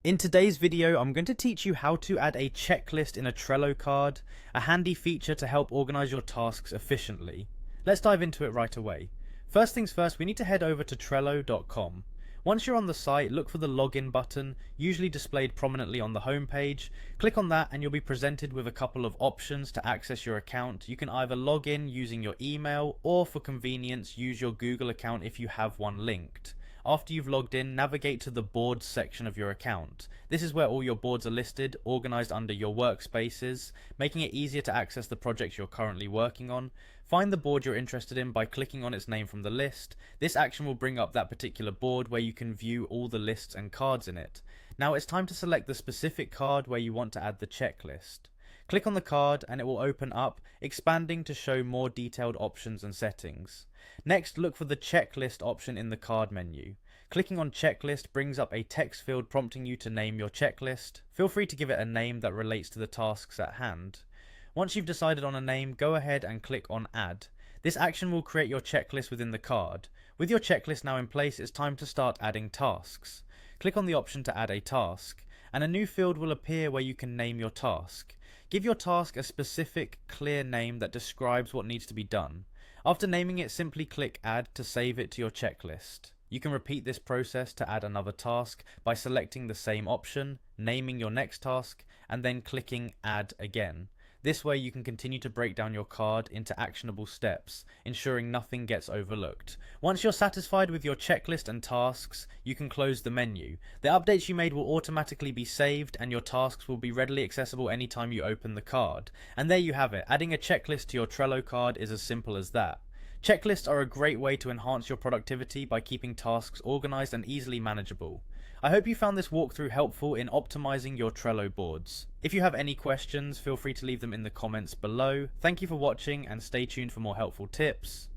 In today's video, I'm going to teach you how to add a checklist in a Trello card, a handy feature to help organize your tasks efficiently. Let's dive into it right away. First things first, we need to head over to Trello.com. Once you're on the site, look for the login button, usually displayed prominently on the home page. Click on that and you'll be presented with a couple of options to access your account. You can either log in using your email, or for convenience, use your Google account if you have one linked. After you've logged in, navigate to the boards section of your account. This is where all your boards are listed, organized under your workspaces, making it easier to access the projects you're currently working on. Find the board you're interested in by clicking on its name from the list. This action will bring up that particular board where you can view all the lists and cards in it. Now it's time to select the specific card where you want to add the checklist. Click on the card and it will open up, expanding to show more detailed options and settings. Next, look for the checklist option in the card menu. Clicking on checklist brings up a text field prompting you to name your checklist. Feel free to give it a name that relates to the tasks at hand. Once you've decided on a name, go ahead and click on add. This action will create your checklist within the card. With your checklist now in place, it's time to start adding tasks. Click on the option to add a task, and a new field will appear where you can name your task. Give your task a specific, clear name that describes what needs to be done. After naming it, simply click Add to save it to your checklist. You can repeat this process to add another task by selecting the same option, naming your next task, and then clicking Add again. This way you can continue to break down your card into actionable steps, ensuring nothing gets overlooked. Once you're satisfied with your checklist and tasks, you can close the menu. The updates you made will automatically be saved and your tasks will be readily accessible anytime you open the card. And there you have it, adding a checklist to your Trello card is as simple as that. Checklists are a great way to enhance your productivity by keeping tasks organized and easily manageable. I hope you found this walkthrough helpful in optimizing your Trello boards. If you have any questions, feel free to leave them in the comments below. Thank you for watching and stay tuned for more helpful tips.